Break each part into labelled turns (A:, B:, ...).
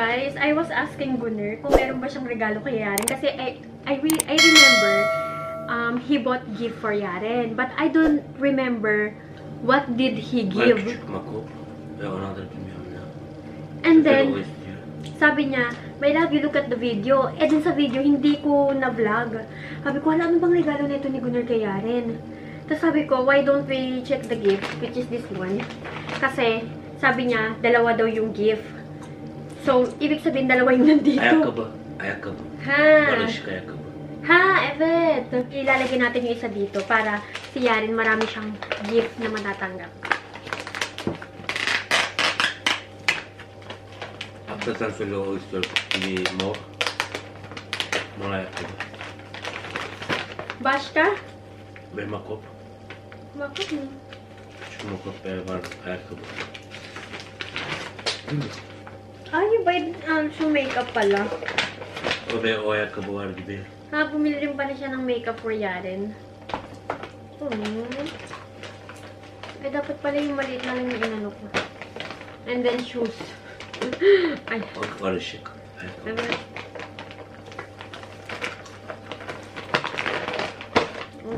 A: guys, I was asking Gunner kung meron ba siyang regalo kay Yaren. Kasi I remember he bought gift for Yaren. But I don't remember what did he give. And then, sabi niya, my love, you look at the video. Eh din sa video, hindi ko na-vlog. Sabi ko, ano bang regalo nito ni Gunner kay Yaren? Tapos sabi ko, why don't we check the gift, which is this one. Kasi, sabi niya, dalawa daw yung gift. So, ibig sabihin, dalawa yung nandito.
B: Ayakkabı.
A: Ha?
B: Barışık ayakkabı.
A: Ha, evet. Ilalagay natin yung isa dito para si Yaren marami siyang gift na matatanggap.
B: Hatta sen söyle o istiyor. Bir mor. Mor ayakkabı.
A: Başka?
B: Ve makop.
A: Bakit mo?
B: Küçük makop var ayakkabı.
A: Ay, yung by makeup pala.
B: O ve o ayakkabı var gibi.
A: Ha, bumili rin pala siya ng makeup for Yaren. Eh, dapat pala yung maliit na lang yung inano ko. And then shoes. Ay.
B: O barışık ayakkabı.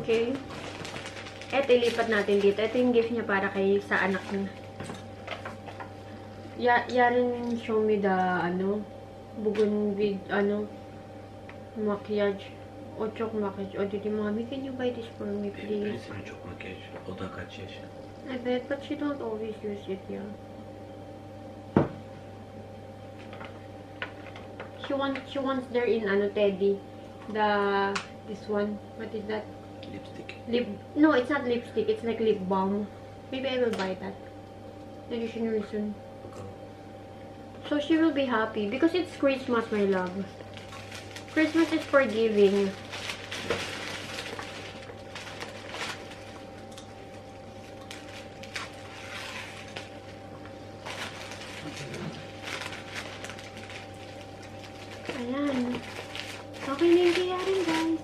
A: Okay. Eto, ilipat natin dito. Ito yung gift niya para sa anak niya. Yaren show me the, makyaj. O çok makyaj. O dedi, Mommy, can you buy this for me, please?
B: Birisinin çok makyaj. O da kaç yaşında?
A: Evet, but she don't always use it, yeah. She wants there in, Teddy. This one. What is that?
B: Lipstick.
A: No, it's not lipstick. It's like lip balm. Maybe I will buy that. Additional soon. So she will be happy because it's Christmas, my love. Christmas is for giving. Ayan. Okay na yung Yaren, guys.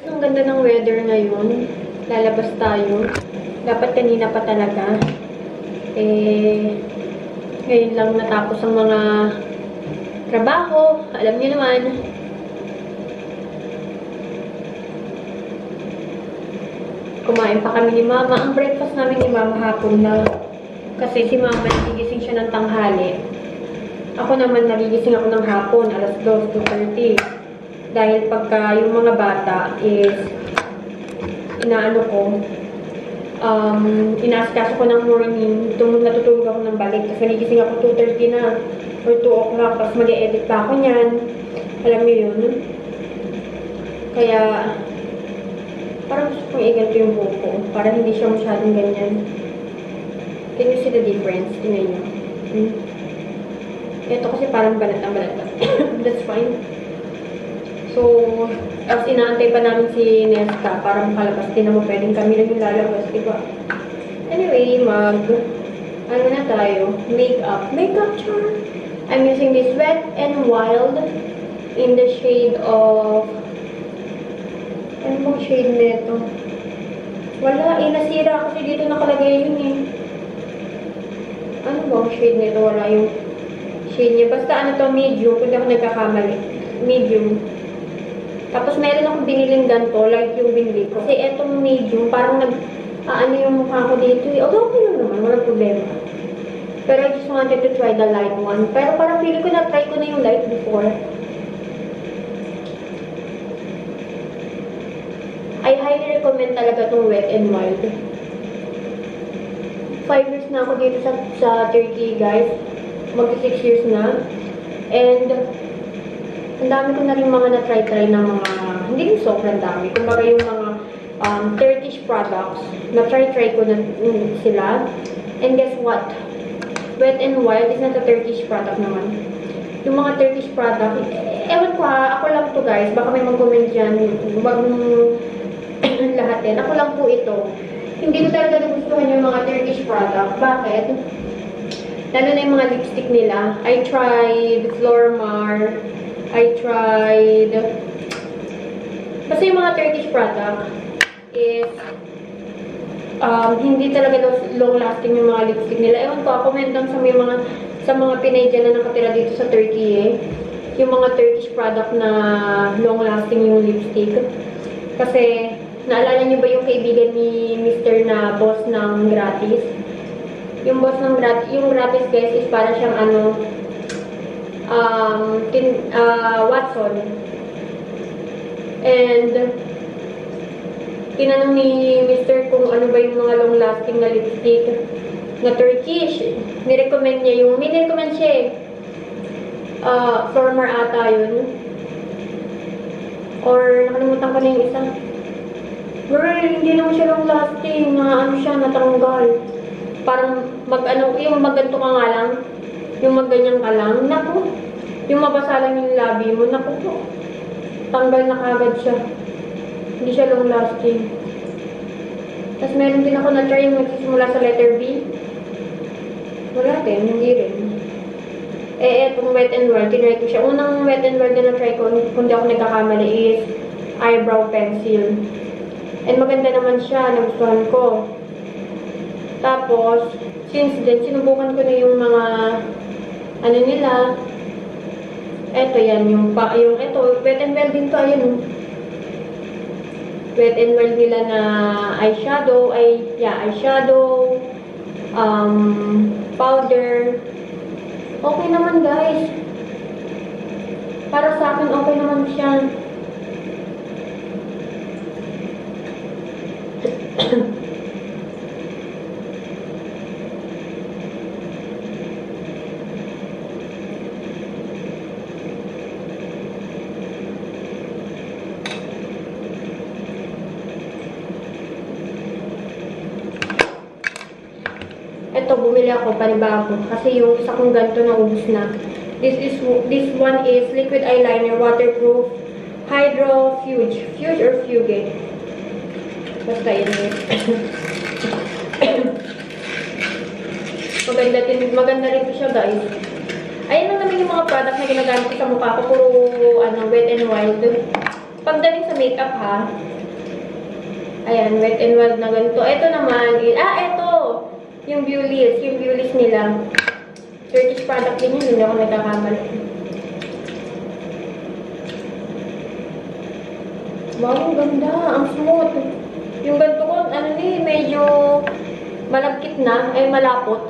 A: Ang ganda ng weather ngayon. Lalabas tayo. Dapat kanina pa talaga. Ngayon lang natapos ang mga trabaho. Alam niyo naman. Kumain pa kami ni Mama. Ang breakfast namin ni Mama hapon na. Kasi si Mama nagigising siya ng tanghali. Ako naman nagigising ako ng hapon. Alas 2, 2:30. Dahil pagka yung mga bata is inaaskaso ko ng morning, natutulog ako ng balik. Kasi nagising ako 2:30 na or 2 o'clock. Tapos mag-e-edit pa ako niyan. Alam niyo yun? Kaya, parang gusto kong iganto yung buko. Para hindi siya masyadong ganyan. Can you see the difference? Tingnan niyo. Ito kasi parang balata-balata. That's fine. So, tapos inaantay pa namin si Nesca para makalabas. Di naman pwedeng kami lang yung lalabas, diba? Anyway, ano na tayo? Makeup charm. I'm using this Wet n Wild in the shade of... Ano bang shade nito? Wala, nasira kasi dito nakalagay yun eh. Ano bang shade nito? Wala yung shade niya. Basta medium. Kung di ako nagkakamali. Medium. Tapos meron akong biniling ganito, like yung binili ko. Kasi etong medium, parang yung mukha ko dito. Although okay lang naman, walang problema. Pero I just wanted to try the light one. Pero parang feeling ko na-try ko na yung light before. I highly recommend talaga itong Wet n Wild. 5 years na ako dito sa Turkey, guys. Mag-6 years na. And ang dami ko na rin mga na-try ng mga, hindi rin sobrang dami. Kumbaga yung mga Turkish products, na-try ko na sila. And guess what? Wet n Wild is not a Turkish product naman. Yung mga Turkish product, ewan ko ako lang to guys, baka may mag-comment dyan, wag lahat din. Ako lang po ito. Hindi ko talaga nagustuhan yung mga Turkish product. Bakit? Lalo na yung mga lipstick nila. I tried Flormar. I tried... Kasi yung mga Turkish product is hindi talaga long lasting yung mga lipstick nila. Ewan ko, comment lang sa mga Pinay dyan na nakatira dito sa Turkey yung mga Turkish product na long lasting yung lipstick. Kasi, naalala niyo ba yung kaibigan ni Mr. na boss ng gratis? Yung boss ng gratis, yung gratis guys is para siyang Watson. And, tinanong ni Mr. kung ano ba yung mga long-lasting na lipstick na Turkish. May nirecommend siya Former ata yun. Or, nakalimutan ko na yung isa. Girl, hindi naman siya long-lasting. Natanggal. Parang, yung magganto ka nga lang. Yung magganyan ka lang. Naku, yung mabasa lang yung labi mo. Naku po. Tanggal na kagad siya. Hindi siya long-lasting. Tapos meron din ako na-try yung nagsisimula sa letter B. Wala din, hindi rin. Etong Wet n Wild, tinry ko siya. Unang Wet n Wild na na-try ko, kung di ako nagkakamali, is eyebrow pencil. And maganda naman siya, nagustuhan ko. Tapos, since then, sinubukan ko na yung mga, nila. Eto yan, Wet n Wild din to, ayun. Wet n Wild nila na eyeshadow, powder. Okay naman guys. Para sa akin, okay naman siya. Ito, bumili ako panibago kasi yung isa kong ganito naubos na. This one is liquid eyeliner, waterproof, hydrofuge. Fuge or fuge? Basta yun eh. Maganda rin po siya guys. Ayun lang naman yung mga product na ginagamit ko sa mukha ko. Puro Wet n Wild. Pagdating sa makeup ha. Ayan, Wet n Wild na ganito. Ito naman, ito! Yung Beauliss nila. Turkish product din yun, hindi ako nagkakamali. Wow, ang ganda. Ang smooth. Yung ganito ko, medyo malagkit na, malapot.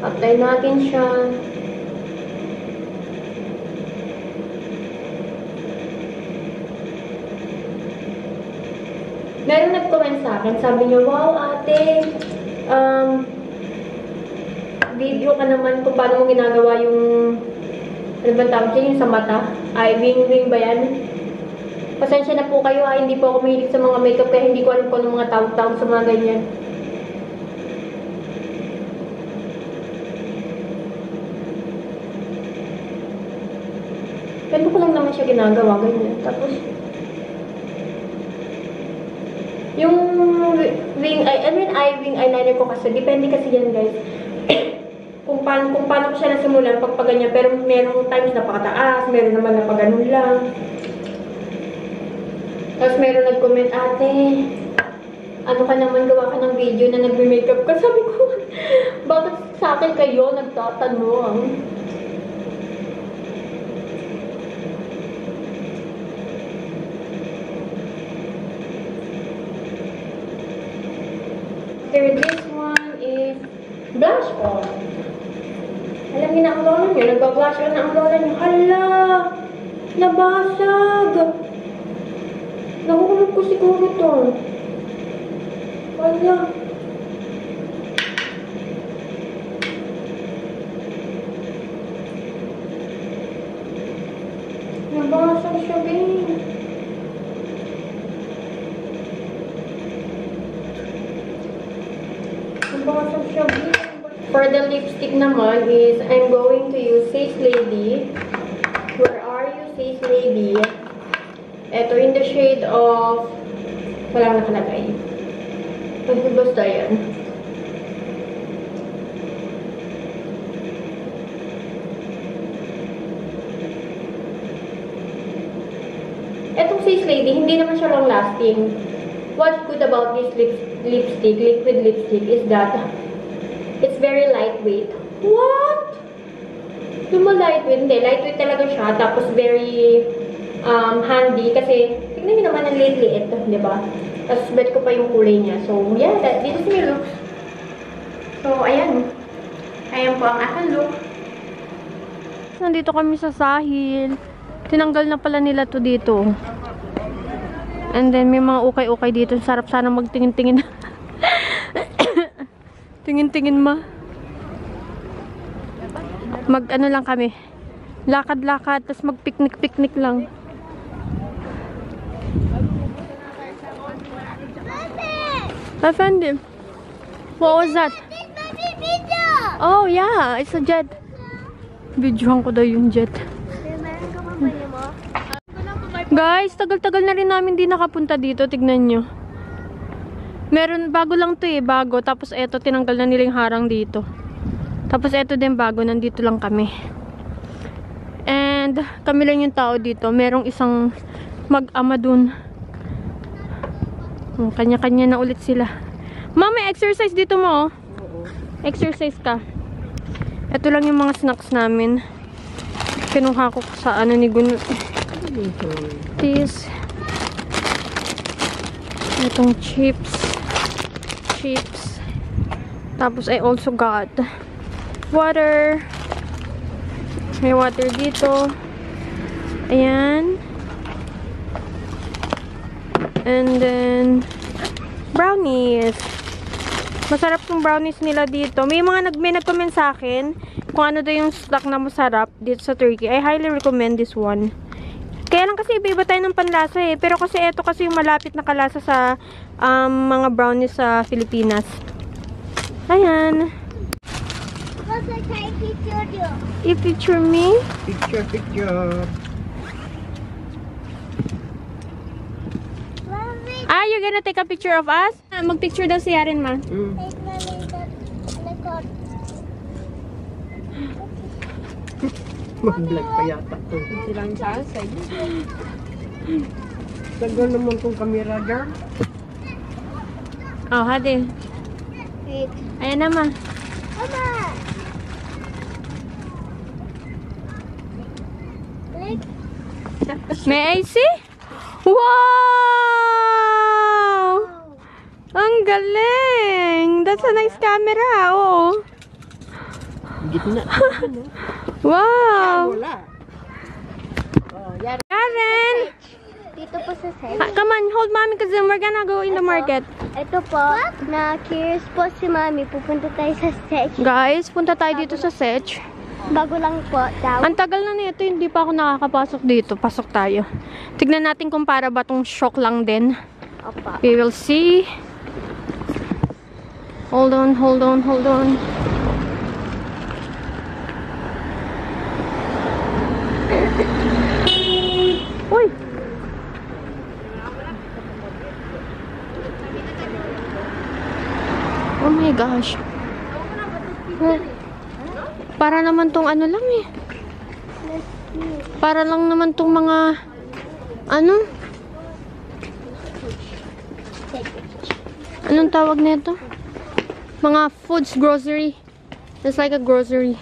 A: Apply natin siya. Meron nag-comment sa akin, sabi niya, wow ate, video ka naman kung paano mo ginagawa yung, ano ba tawag dyan, yung sa mata? Ay, wing ba yan? Pasensya na po kayo hindi po ako mahilig sa mga makeup kaya hindi ko alam kung anong mga tawag-tawag sa mga ganyan. Ganito ko lang naman siya ginagawa, ganyan. Tapos, yung wing eyeliner ko kasi, depende kasi yan guys. kung paano ko siya nasimulan pag ganyan. Pero merong times na pakataas, meron naman na ganun lang. Tapos meron nag-comment, ate, ano ka naman, gawa ka ng video na nagme-makeup ka. Sabi ko, bakit sa akin kayo nagtatanong? This one is blush on. Alam niyo na ang lola niyo, nagbablush on na ang lola niyo. Hala! Nabasag! Nakukulog ko siguro ito. Hala! Nabasag siya, babe. For the lipstick naman is, I'm going to use Face Lady. Where are you, Face Lady? Ito in the shade of, walang nakalagay. Basta yan. Etong Face Lady, hindi naman siya long lasting. what's good about this lipstick, liquid lipstick, is that it's very lightweight. What? Yung mga lightweight, hindi. Lightweight talaga siya. Tapos very handy. Kasi, tignan nyo naman ang liit-liit. Diba? Tapos, bet ko pa yung kulay niya. So, yeah, this is my look. So, ayan. Ayan po ang aking look.
C: Nandito kami sa Sahil. Tinanggal na pala nila to dito. And then, may mga ukay-ukay dito. Sarap sana magtingin-tingin. Tingin-tingin ma. Mag-ano lang kami. Lakad-lakad. Tapos mag-picnic-picnic lang. I found him. What was that? Oh, yeah. It's a jet. Videohan ko daw yung jet. Guys, tagal-tagal na rin namin di nakapunta dito. Tignan nyo. Meron, bago lang to eh. Bago. Tapos eto, tinanggal na nila yung harang dito. Tapos eto din bago. Nandito lang kami. And, kami lang yung tao dito. Merong isang mag-ama dun. Kanya-kanya na ulit sila. Mama, exercise dito mo. Exercise ka. Ito lang yung mga snacks namin. Kinuha ko sa ano ni Gun. This. Itong chips. Chips. Tapos I also got water. May water dito. Ayan. And then brownies. Masarap yung brownies nila dito. May nag-comment sa akin kung ano daw yung snack na masarap dito sa Turkey. I highly recommend this one. Kaya lang kasi iba-iba tayo ng panlasa eh. Pero kasi ito kasi yung malapit na kalasa sa mga brownies sa Pilipinas. Ayan. I-picture me?
D: Picture.
C: Ah, you're gonna take a picture of us? Mag-picture daw si Yaren, ma.
D: Mag-vlog pa yata to.
A: Silang salsa.
D: Tagal naman tong camera, girl.
C: Oh, hadi. Ayan na, ma. May I see? Wow! Ang galing! That's a nice camera, oh.
D: Gitna.
C: Wow!
D: Wala.
C: Karen!
E: Dito po sa set.
C: Come on, hold mommy because then we're gonna go in the market.
E: Ito po, na curious po si Mami. Pupunta tayo sa set.
C: Guys, punta tayo dito sa Sech.
E: Bago lang po daw.
C: Ang tagal na nito, hindi pa ako nakakapasok dito. Pasok tayo. Tignan natin kung para ba tong shock lang din.
E: Opa.
C: We will see. Hold on. Uy! Oh my gosh. Para naman tong ano lang eh. Para lang naman tong mga ano? Anong tawag nito? Mga foods, grocery. It's like a grocery.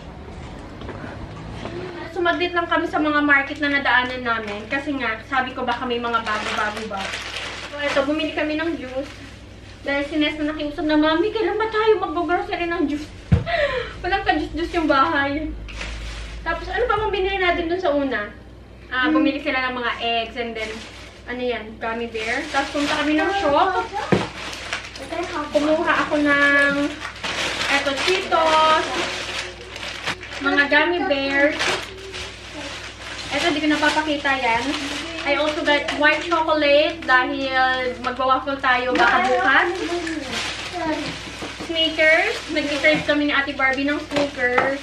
C: Sumaglit lang kami sa mga market na nadaanan namin. Kasi nga, sabi ko baka may mga bago-bago ba. So, ito, bumili kami ng juice. Dahil si Nes na nakiusap na, Mami, kailan ba tayo mag-grocery ng juice? Walang ka-juice-juice yung bahay. Tapos, ano pa bang binili natin dun sa una? Bumili sila ng mga eggs and then, ano yan, gummy bear. Tapos, punta kami ng shop. Kumuha ako ng, eto, Cheetos, mga gummy bears. Eto, di ko napapakita yan. I also got white chocolate dahil magwa-waffle tayo baka bukas. Snickers. Nag-crave kami ni Ate Barbie ng Snickers.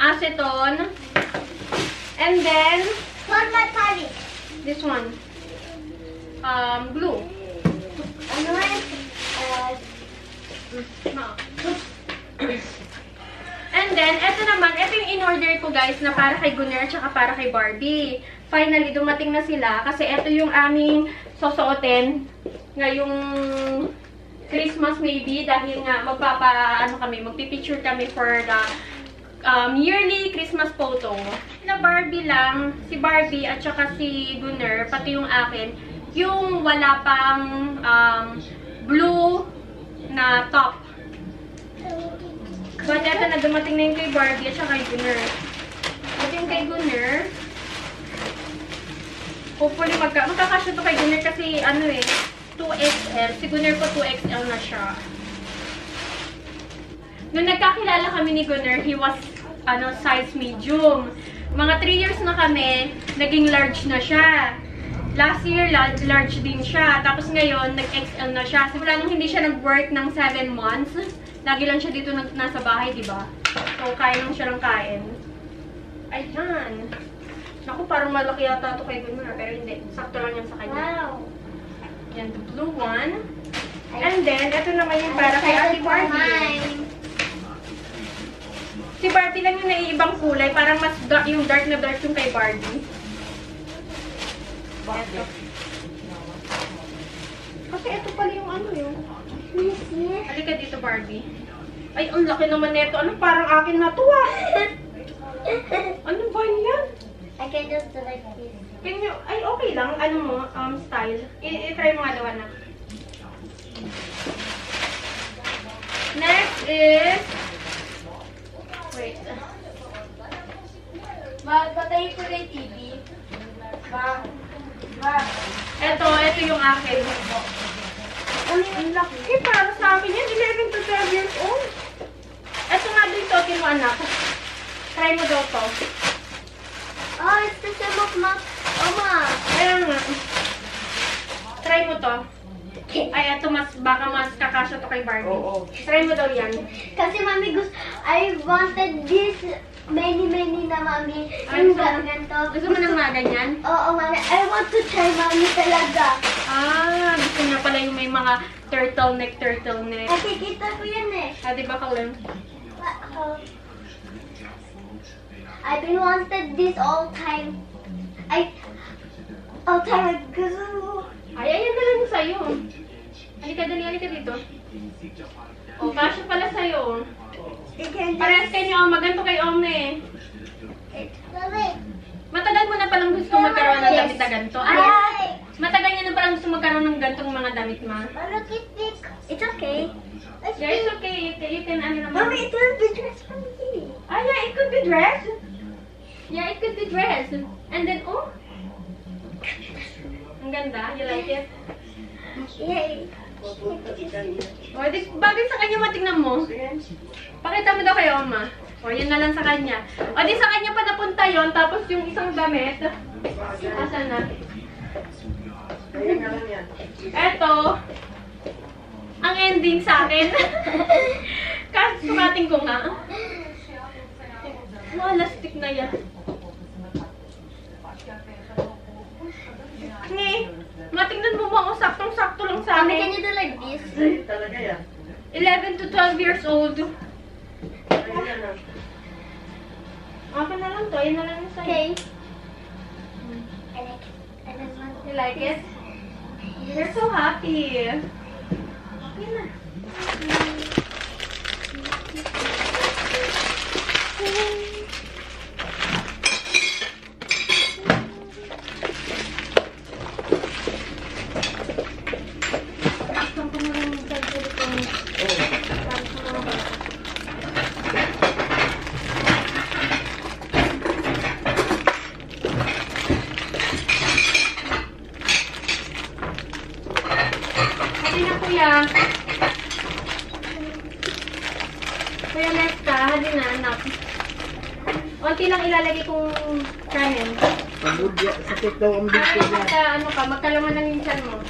C: Acetone. And then, this one. Glue.
E: Ano yan?
C: And then, eto naman, eto yung in-order ko guys na para kay Gunner at saka para kay Barbie. Finally, dumating na sila kasi eto yung aming susuotin ngayong Christmas maybe dahil nga magpipicture kami for the yearly Christmas photo. Na Barbie lang, si Barbie at saka si Gunner, pati yung akin, yung wala pang blue na top. But eto na, dumating na yung kay Barbie at saka kay Gunner. Ito yung kay Gunner. Hopefully magkakasya to kay Gunner kasi 2XL. Si Gunner po 2XL na siya. Nung nagkakilala kami ni Gunner, he was size medium. Mga 3 years na kami, naging large na siya. Last year, large din siya. Tapos ngayon, nag-XL na siya. Simula nung hindi siya nag-work ng 7 months, lagi lang siya dito nasa bahay, di ba? So, kain lang siya ng kain. Ayan. Naku, parang malaki yata ito kay Gunnar, pero hindi. Sakto lang yan sa kanya.
E: Wow.
C: Yan, the blue one. And then, ito naman yung para kay Ate Barbie. Si Barbie lang yung naiibang kulay. Parang mas yung dark na dark yung kay Barbie. Ito. Kasi ito pala yung yung... Halika dito, Barbie. Ay, ang laki naman nito. Ano, parang akin na to, ah. Ano ba yan?
E: I can just do like this.
C: Can you... Ay, okay lang. Ano mo, style. I-try mo nga daw, anak. Next is... Wait.
E: Patayin ko na yung TV.
C: Ito yung akin. Ang laki. Para sa akin yan. 11 to 12 years old. Ito nga dito, mo anak. Try mo daw to.
E: Oh, it's the same of Mama.
C: Ayan nga. Try mo to. Ay, ito baka mas kakasya to kay Barbie.
D: Oo.
C: Try mo daw yan.
E: Kasi Mami, I wanted this many na Mami.
C: Ay,
E: Yung
C: so-
E: ganito.
C: Gusto mo ng mga ganyan?
E: Oo, Mami. I want to try Mami talaga.
C: Gusto niya pala yung may mga turtleneck.
E: Nakikita ko yan eh.
C: Di ba, Colin?
E: I've been wanted this all time. All time ago.
C: Ay, ayan na lang sa'yo. Halika dito. O, kasya pala sa'yo.
E: You can
C: Parehas kayo ni Oma. Ganito kay Oma eh.
E: Mami.
C: Matagal mo na palang gusto magkaroon ng damit na ganito. Ay,
E: Ay!
C: matagal niya na palang gusto magkaroon ng ganitong mga damit, ma.
E: Oh, look at this. It's okay.
C: Yeah, it's okay. You can naman.
E: Mommy, it will be dressed for me.
C: Yeah, it could be dressed. Yeah, it could be dressed. And then, oh. Ang ganda. You like it?
E: Yay.
C: Bagay sa kanya, matignan mo. Pakita mo daw kay Oma. Yun na lang sa kanya. Di sa kanya pa napunta yon. Tapos yung isang damit. Asan na? Eto. Ang ending sa akin. Kasi sumating ko nga. Lastik na yan. Matingnan mo mo, saktong-sakto lang sa
E: Mommy, can
C: akin.
E: you do like this?
C: 11 to 12 years old. Akin na lang to. Ayun na lang yung sa'yo.
E: Okay. I like it. I just want
C: You like it? You're so happy. Okay na. Kuya Lesta, hali na anak. Unti lang ilalagay kong kanin.
D: Pagudya, sakit daw ang bito niya.
C: Magkalaman ng minsan mo.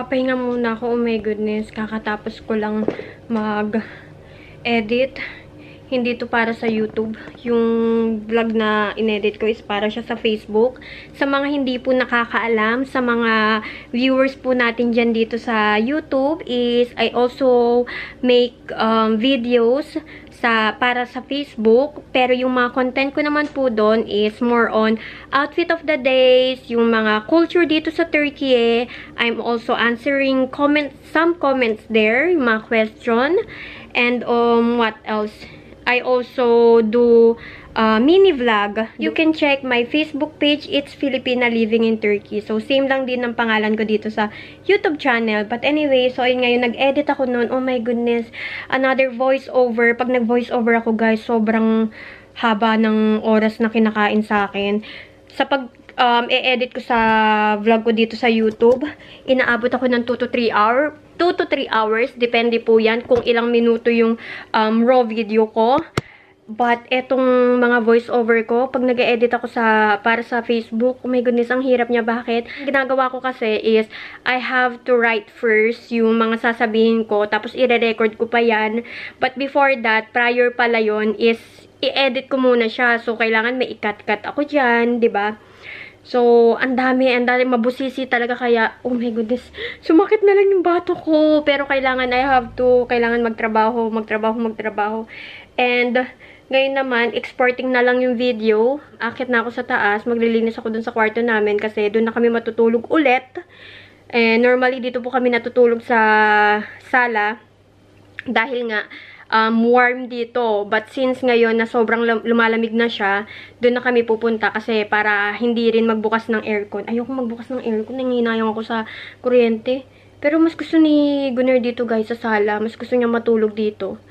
A: Magpapahinga muna ako. Oh my goodness. Kakatapos ko lang mag-edit. Hindi to para sa YouTube. Yung vlog na inedit ko is para siya sa Facebook. Sa mga hindi po nakakaalam, sa mga viewers po natin dyan dito sa YouTube is I also make videos para sa Facebook. Pero yung mga content ko naman po doon is more on outfit of the days, yung mga culture dito sa Turkey. I'm also answering some comments there, yung mga question. And what else? I also do mini vlog. You can check my Facebook page. It's Filipina Living in Turkey. So, same lang din ang pangalan ko dito sa YouTube channel. But anyway, so ayun ngayon, nag-edit ako noon. Oh my goodness. Another voiceover. Pag nag-voiceover ako, guys, sobrang haba ng oras na kinakain sa akin. Sa e-edit ko sa vlog ko dito sa YouTube, inaabot ako ng 2 to 3 hours. Depende po yan kung ilang minuto yung raw video ko. But etong mga voiceover ko, pag nag-edit ako para sa Facebook, oh my goodness, ang hirap niya. Bakit? Ang ginagawa ko kasi is, I have to write first yung mga sasabihin ko, tapos i-record ko pa yan. But before that, prior pala yon is, i-edit ko muna siya. So, kailangan may i-cut-cut ako dyan, 'di ba? So, ang dami, mabusisi talaga kaya, oh my goodness, sumakit na lang yung bato ko. Pero kailangan magtrabaho. And, ngayon naman, exporting na lang yung video. Akit na ako sa taas, maglilinis ako dun sa kwarto namin kasi dun na kami matutulog ulit. And, normally, dito po kami natutulog sa sala dahil nga, warm dito. But since ngayon na sobrang lumalamig na siya, doon na kami pupunta kasi para hindi rin magbukas ng aircon. Ayoko magbukas ng aircon. Nanginayang ako sa kuryente. Pero mas gusto ni Gunner dito, guys, sa sala. Mas gusto niya matulog dito.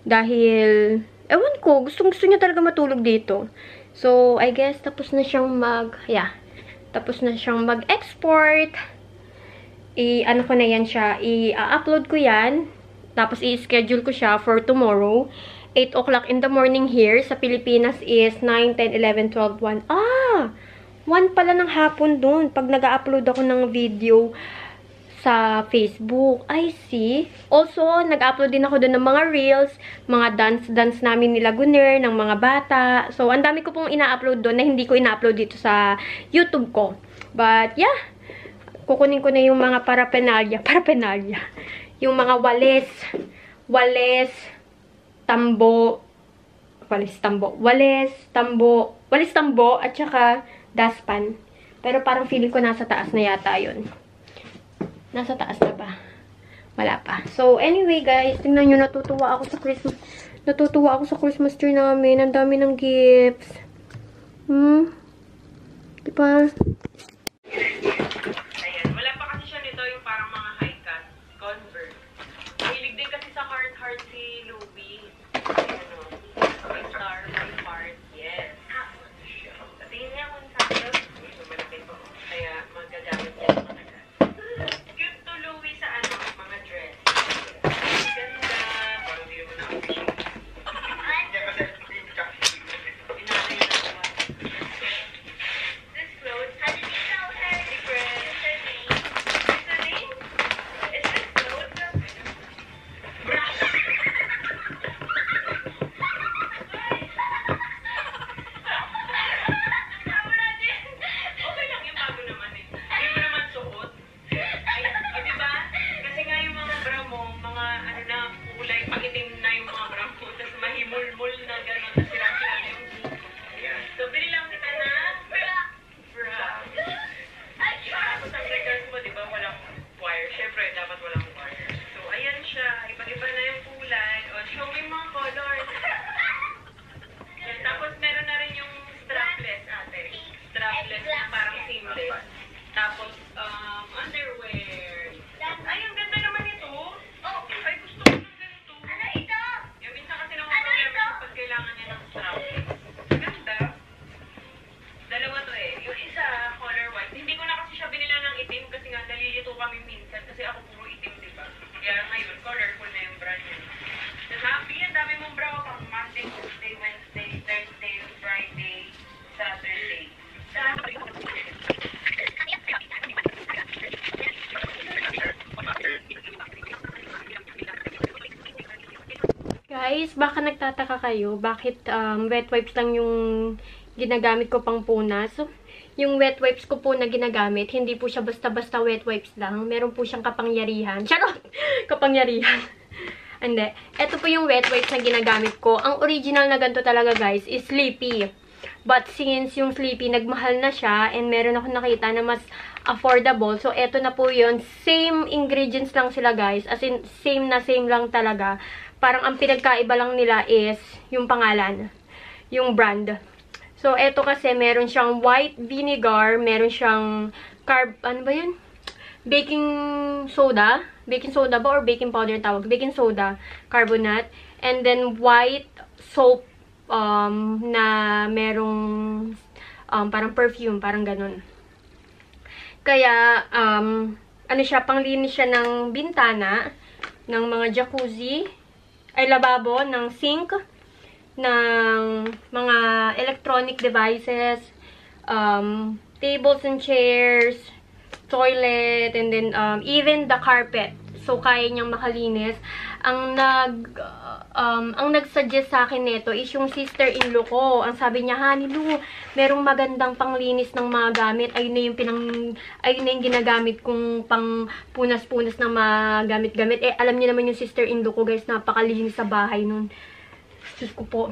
A: Dahil, ewan ko, gustong niya talaga matulog dito. So, I guess, tapos na siyang mag-export. Ano ko na yan siya, i-upload ko yan. Tapos, i-schedule ko siya for tomorrow. 8 o'clock in the morning here. Sa Pilipinas is 9, 10, 11, 12, 1. 1 pala ng hapon dun. Pag nag-upload ako ng video sa Facebook. I see. Also, nag-upload din ako dun ng mga reels, mga dance namin nila Gunner, ng mga bata. So, ang dami ko pong ina-upload dun na hindi ko ina-upload dito sa YouTube ko. But, yeah. Kukunin ko na yung mga paraphernalia. Yung mga walis, tambo, at saka dustpan. Pero parang feeling ko nasa taas na yata yun. Nasa taas na ba? Wala pa. So, anyway guys, tingnan nyo, natutuwa ako sa Christmas tree namin. Ang dami ng gifts. Diba?
F: Ayan, wala pa kasi siya nito yung parang mga high-cut Converse. Mahilig din kasi sa heart si Louie. Ayan o. My star, my heart. Yes. Tingin niya kung saan. Malaki po. Kaya magagamit niya sa mga dress. Cute to Louie sa mga dress. Ganda. Parang hindi mo na-appreciate. Tapos, underwear. Ay, ang ganda naman ito. Ay, gusto ko ng ganito. Ano ito? Yung minsan kasi naman problema pag kailangan niya ng strapless. Ganda. Dalawa to eh. Yung isa, color white. Hindi ko na kasi siya binila ng itim kasi nga nalilito kami minsan. Kasi ako puro itim, diba? Kaya ngayon, colorful na yung brand niya. Then happy, ang dami mong bra pang Monday, Tuesday, Wednesday, Thursday, Friday, Saturday.
C: baka nagtataka kayo, bakit wet wipes lang yung ginagamit ko pang punas. So, yung wet wipes ko po na ginagamit, hindi po siya basta-basta wet wipes lang. Meron po siyang kapangyarihan. Charot! Kapangyarihan. Hindi. Ito po yung wet wipes na ginagamit ko. Ang original na ganito talaga, guys, is Sleepy. But since yung Sleepy, nagmahal na siya, and meron ako nakita na mas affordable. So, eto na po yun. Same ingredients lang sila, guys. As in, same na same lang talaga. Parang ang pinagkaiba lang nila is yung pangalan. Yung brand. So, eto kasi, meron siyang white vinegar, meron siyang ano ba yun? Baking soda. Baking soda ba or baking powder tawag? Baking soda, carbonate. And then, white soap na merong parang perfume, parang ganun. Kaya, ano siya, panglinis siya ng bintana, ng mga jacuzzi, ay lababo, ng sink, ng mga electronic devices, tables and chairs, toilet, and then even the carpet. So, kaya niyang makalinis. Ang nag-suggest sa akin nito is yung sister-in-law ko. Ang sabi niya, Honey Lou, merong magandang panglinis ng mga gamit. Ayun na yung ginagamit kong pang punas-punas ng mga gamit-gamit. Eh, alam niyo naman yung sister-in-law ko, guys, napakalinis sa bahay nun. Diyos ko po.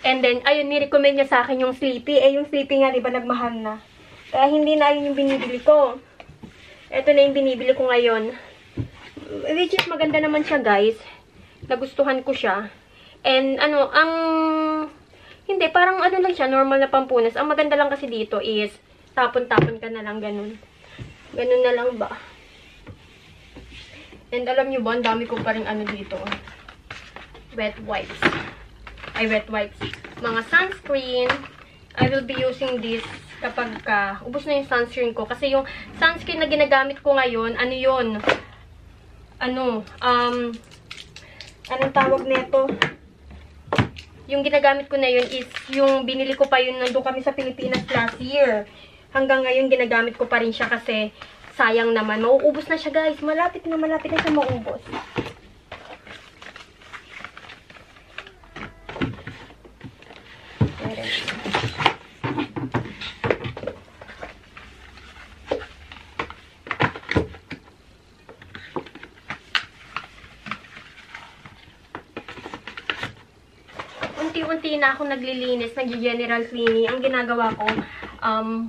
C: And then, ayun, nirecommend niya sa akin yung Sleepy. Eh, yung Sleepy nga, diba, nagmahal na. Kaya hindi na ayun yung binibili ko. Ito na yung binibili ko ngayon. Which is, maganda naman siya, guys. Nagustuhan ko siya. And, hindi, parang ano lang siya, normal na pampunas. Ang maganda lang kasi dito is, tapon-tapon ka na lang, ganun. Ganun na lang ba? And alam niyo ba, ang dami ko pa rin dito. Wet wipes. Wet wipes. Mga sunscreen. I will be using this kapag ubos na yung sunscreen ko. Kasi yung sunscreen na ginagamit ko ngayon, ano yun? Anong tawag nito? Yung ginagamit ko na yun is, yung binili ko pa yun, nandun kami sa Pilipinas last year. Hanggang ngayon, ginagamit ko pa rin siya kasi sayang naman. Mauubos na siya, guys. Malapit na siya maubos. Unti-unti na ako naglilinis, nag-general cleaning. Ang ginagawa ko,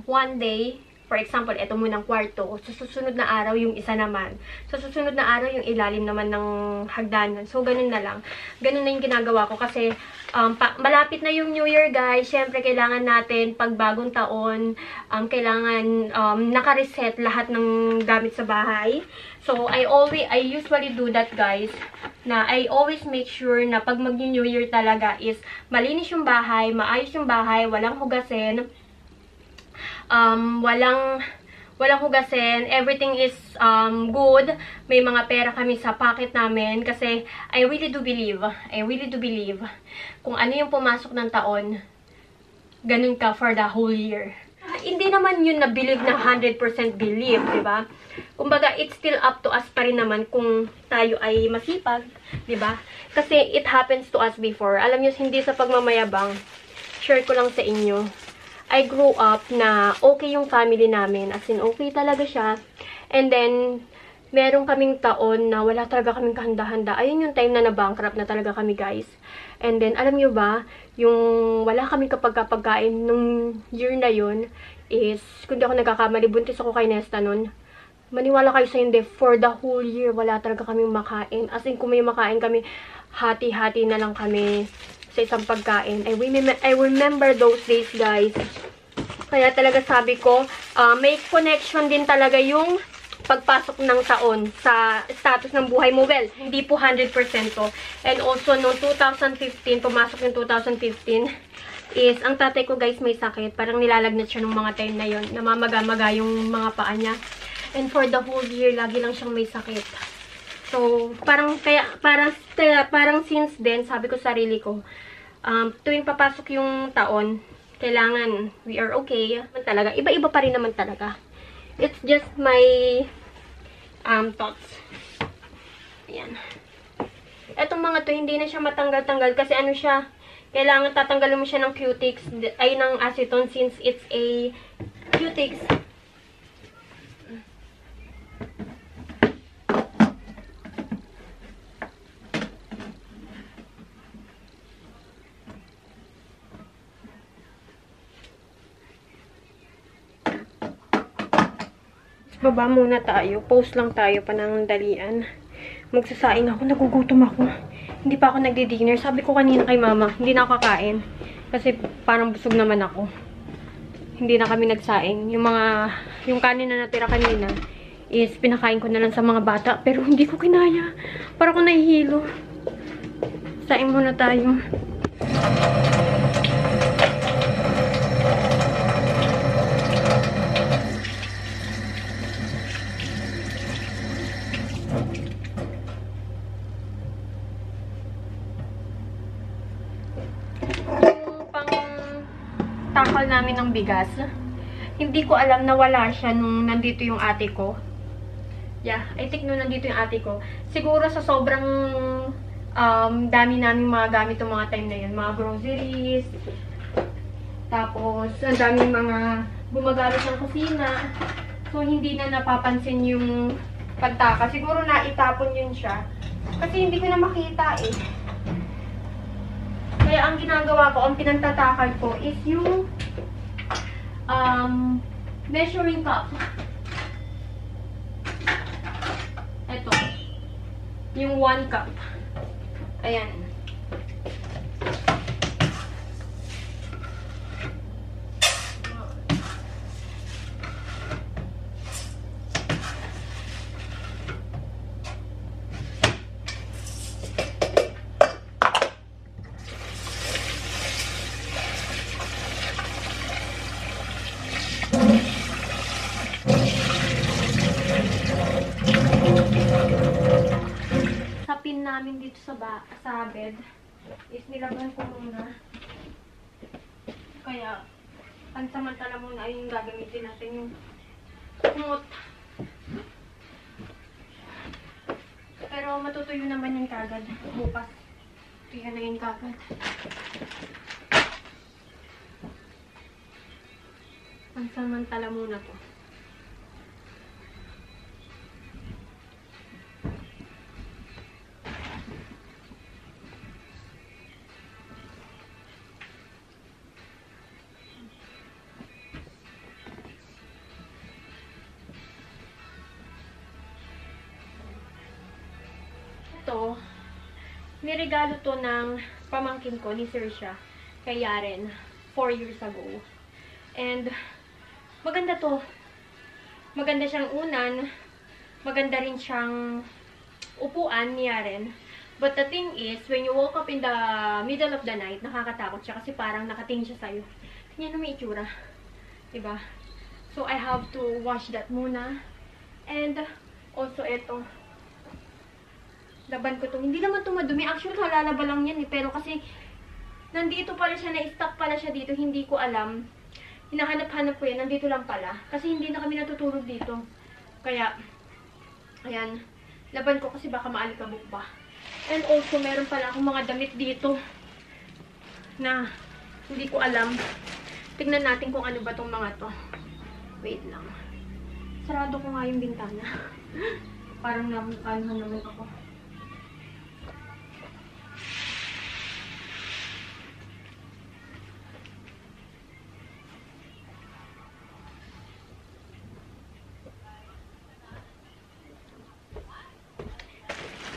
C: one day, for example, ito munang kwarto. Sa susunod na araw, yung isa naman. Sa susunod na araw, yung ilalim naman ng hagdanan. So, ganun na lang. Ganun na yung ginagawa ko kasi malapit na yung New Year, guys. Siyempre, kailangan natin, pag bagong taon, kailangan naka-reset lahat ng gamit sa bahay. So, I usually do that, guys. Na I always make sure na pag mag-New Year talaga is malinis yung bahay, maayos yung bahay, walang hugasin, walang hugasin, everything is good. May mga pera kami sa pocket namin kasi I really do believe kung ano yung pumasok ng taon, ganun ka for the whole year. Hindi naman yun na believe na 100% believe, diba? Kumbaga, it's still up to us pa rin naman kung tayo ay masipag, diba? Kasi it happens to us before. Alam nyo, hindi sa pagmamayabang, share ko lang sa inyo. I grew up na okay yung family namin. As in, okay talaga siya. And then, meron kaming taon na wala talaga kaming kahanda-handa. Ayun yung time na na-bankrupt na talaga kami, guys. And then, alam nyo ba, yung wala kaming kapagkain nung year na yun is, kung di ako nagkakamali, buntis ako kay Nesta nun. Maniwala kayo sa hindi, for the whole year, wala talaga kaming makain. As in, kung may makain kami, hati-hati na lang kami sa isang pagkain. I remember those days, guys. Kaya talaga sabi ko, may connection din talaga yung pagpasok ng taon sa status ng buhay mo. Well, hindi po 100% to. And also, noong 2015, pumasok yung 2015, is, ang tatay ko, guys, may sakit. Parang nilalagnat siya nung mga time na yon. Namamaga-maga yung mga paa niya. And for the whole year, lagi lang siyang may sakit. So, parang since then, sabi ko sa sarili ko, tuwing papasok yung taon, kailangan, we are okay. Talaga, iba-iba pa rin naman talaga. It's just my thoughts. Ayan. Etong mga to, hindi na siya matanggal-tanggal kasi ano siya, kailangan tatanggalin mo siya ng cutics, ay ng acetone since it's a cutics. Baba muna tayo. Post lang tayo panandalian. Magsasaing ako. Nagugutom ako. Hindi pa ako nagdi-dinner. Sabi ko kanina kay mama, hindi na ako kakain. Kasi parang busog naman ako. Hindi na kami nagsaing. Yung kanin na natira kanina is pinakain ko na lang sa mga bata. Pero hindi ko kinaya. Parang ako nahihilo. Saing muna tayo. Takal namin ng bigas. Hindi ko alam na wala siya nung nandito yung ate ko. Yeah, I think nung nandito yung ate ko. Siguro sa sobrang dami namin mga gamit yung mga time na yun. Mga groceries. Tapos, ang daming mga gumagamit ng kusina. So, hindi na napapansin yung pagtaka. Siguro na itapon yun siya. Kasi hindi ko na makita eh. Kaya ang ginagawa ko, ang pinagtatakal ko is yung measuring cup. Ito. Yung 1 cup. Ayan. Namin dito sa bed is nilaban ko muna. Kaya pansamantala muna ay yung gagamitin natin yung kumot. Pero matutuyo naman yung kagad bukas. Tuyo na yung kagad. Pansamantala muna to. Niregalo to ng pamangkin ko ni Saoirse kay Yaren 4 years ago. And maganda to. Maganda siyang unan. Maganda rin siyang upuan ni Yaren. But the thing is, when you woke up in the middle of the night, nakakatakot siya kasi parang nakatingin siya sa'yo. Tingnan mo may itsura. Diba? So, I have to wash that muna. And also, ito. Laban ko to. Hindi naman ito madumi. Actually, halalaba lang yan eh. Pero kasi, nandito pala siya, na-stuck pala siya dito. Hindi ko alam. Hinahanap-hanap ko yan. Nandito lang pala. Kasi hindi na kami natutulog dito. Kaya, ayan. Laban ko kasi baka maalikabok pa. And also, meron pala akong mga damit dito. Na, hindi ko alam. Tignan natin kung ano ba tong mga to. Wait lang. Sarado ko nga yung bintana. Parang naman ako.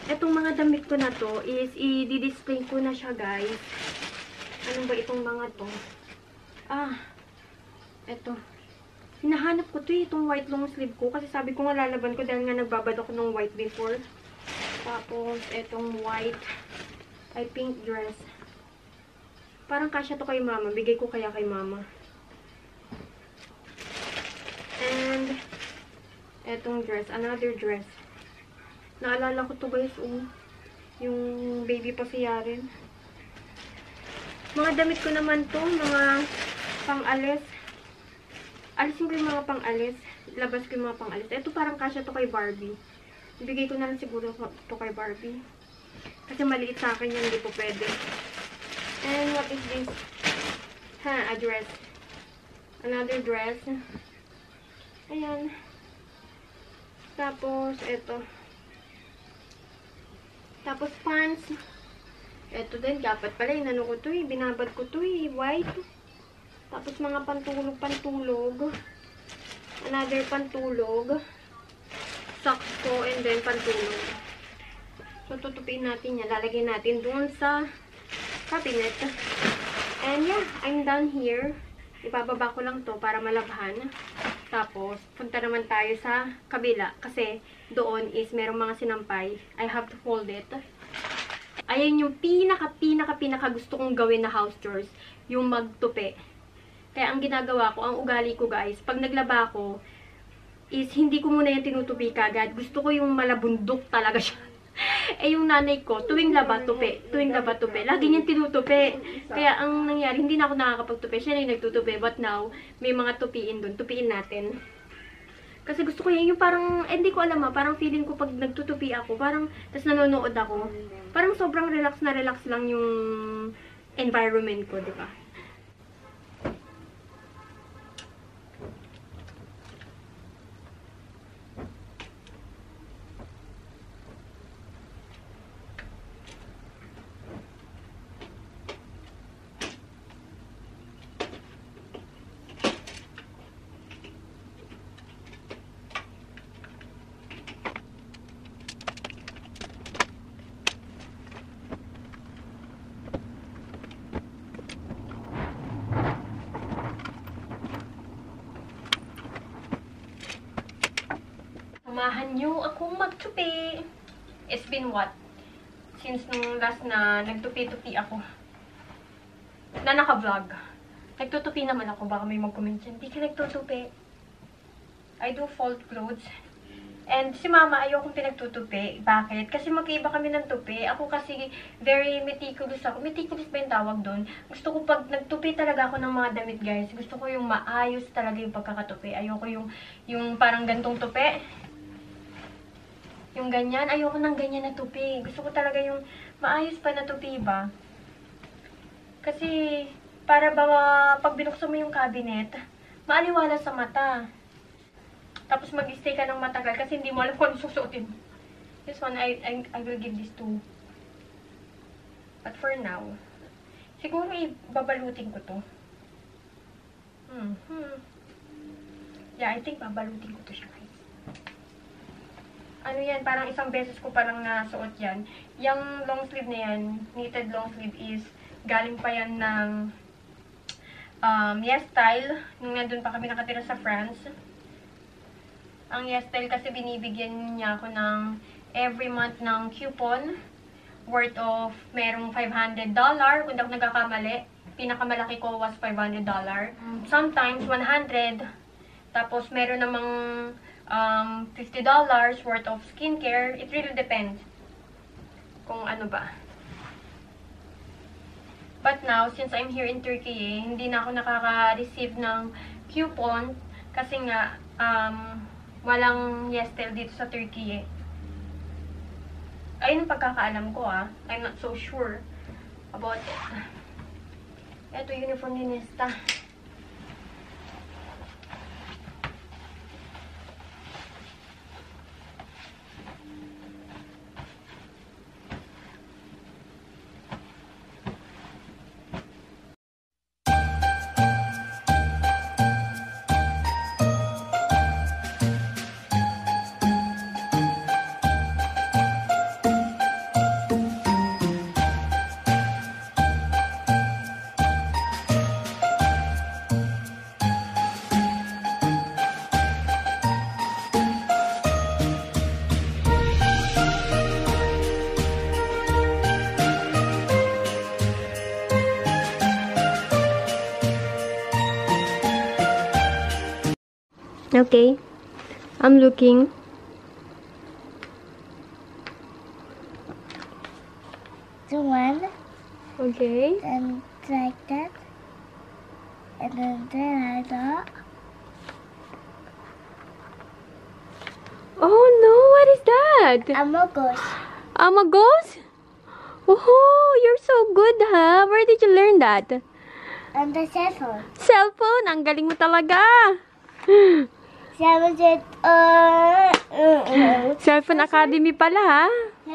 C: Itong mga damit ko na to is i-display ko na siya, guys. Ano ba itong mga to? Ito. Hinahanap ko to itong white long sleeve ko kasi sabi ko nga lalaban ko dahil nga nagbabad ako ng white before. Tapos, itong white ay pink dress. Parang kasya to kay mama. Bigay ko kaya kay mama. And, itong dress. Another dress. Naalala ko to guys, yung baby pa si Yaren. Mga damit ko naman to, mga pang-alis. Alisin ko yung mga pang-alis. Labas ko yung mga pang-alis. Ito parang kasya to kay Barbie. Ibigay ko na lang siguro to kay Barbie. Kasi maliit sa akin yan, hindi po pwede. And what is this? A dress. Another dress. Ayan. Tapos, ito. Tapos, pants. Ito din, dapat pala, inano ko to eh. Binabad ko to eh, white. Tapos, mga pantulog. Another pantulog. Socks ko, and then pantulog. So, tutupiin natin yan. Lalagay natin doon sa cabinet. And yeah, I'm done here. Ibababa ko lang to para malabhan. Tapos, punta naman tayo sa kabila. Kasi, doon is merong mga sinampay. I have to fold it. Ayan yung pinaka gusto kong gawin na house chores. Yung magtupi. Kaya, ang ginagawa ko, ang ugali ko guys, pag naglaba ko, is hindi ko muna yung tinutupi kagad. Gusto ko yung malabundok talaga siya. Eh, yung nanay ko, tuwing laba, tupi. Lagi niyang tinutupi. Kaya, ang nangyari, hindi na ako nakakapagtupi. Siya na yung nagtutupi. But now, may mga tupiin dun. Tupiin natin. Kasi gusto ko yung parang, hindi ko alam parang feeling ko pag nagtutupi ako, parang, tas nanonood ako, parang sobrang relax na relax lang yung environment ko, di ba? Samahan niyo akong magtupi. It's been what? Since nung last na nagtupi-tupi ako. Na naka-vlog. Nagtutupi naman ako. Baka may mag-comment dyan. Hindi ka nagtutupi. I do fold clothes. And si mama ayokong pinagtutupi. Bakit? Kasi magkaiba kami ng tupi. Ako kasi very meticulous ako. Meticulous ba yung tawag doon? Gusto ko pag nagtupi talaga ako ng mga damit guys. Gusto ko yung maayos talaga yung pagkakatupi. Ayoko yung parang gantong tupi. Yung ganyan, ayoko ng ganyan na tupi. Gusto ko talaga yung maayos pa na tupi ba? Kasi, para ba pag binuksan mo yung cabinet, maaliwala sa mata. Tapos mag-stay ka ng matagal kasi hindi mo alam kung ano susuotin. This one, I will give this to. But for now, siguro babalutin ko to. Yeah, I think babalutin ko to siya guys. Ano yan, parang isang beses ko parang nasuot yan. Yung long sleeve na yan, knitted long sleeve is galing pa yan ng Yes Style. Nung nandun pa kami nakatira sa France. Ang Yes Style kasi binibigyan niya ako ng every month ng coupon worth of merong $500. Kung di ako nagkakamali, pinakamalaki ko was $500. Sometimes 100. Tapos meron namang $50 worth of skincare. It really depends kung ano ba. But now, since I'm here in Turkey, hindi na ako nakaka-receive ng coupon kasi nga walang Yes Style dito sa Turkey Ayun ang pagkakaalam ko I'm not so sure about it. Ito uniform ni Nesta. Okay, I'm looking.
E: The one,
C: Okay.
E: and like that, and then like that.
C: Oh no, what is that?
E: Amogos.
C: Amagos? Oh, you're so good, huh? Where did you learn that?
E: On the cell phone.
C: Cellphone. Ang galing mo talaga. Cellphone Academy pala, ha?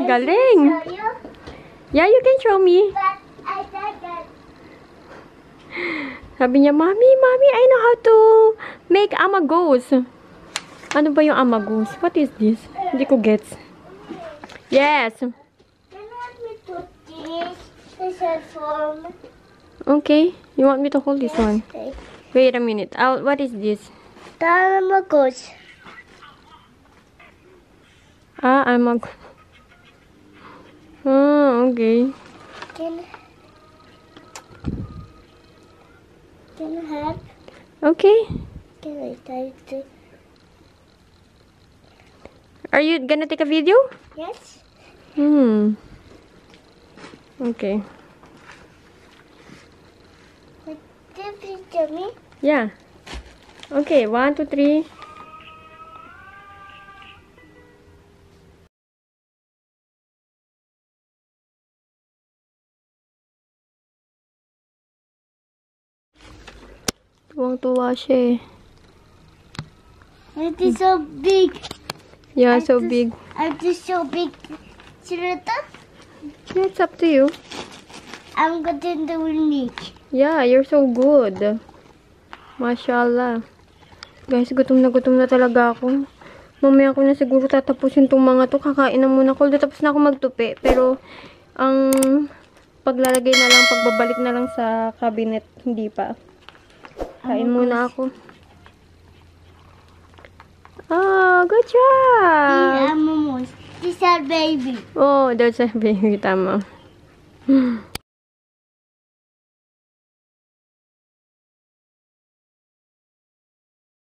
C: Galing.
E: Show you?
C: Yeah, you can show me.
E: But I said that.
C: Sabi niya, Mommy, I know how to make amagos. Ano ba yung amagos? What is this? Hindi ko gets. Yes.
E: You want me to teach the cell phone?
C: Okay. You want me to hold this one?
E: Okay.
C: Wait a minute. What is this?
E: Tamagotchi.
C: Amagos. Okay.
E: Can I help?
C: Okay.
E: Can I try to?
C: Are you gonna take a video?
E: Yes.
C: Okay.
E: What did you tell me?
C: Yeah. Okay, 1, 2, 3. Tuwang-tuwa siya eh.
E: It is so big.
C: Yeah, so big.
E: It is so big. Chirata,
C: Yeah, it's up to you.
E: I'm going to unique.
C: Yeah, you're so good. Mashallah. Guys, gutom na talaga ako. Mamaya ko na siguro tatapusin tong mga to. Kakain na muna ako. Tapos na ako magtupi. Pero, ang paglalagay na lang, pagbabalik na lang sa cabinet, hindi pa. Kain muna ako. Oh, good job!
E: I'm almost. This is our baby.
C: Oh, that's a baby. Tama.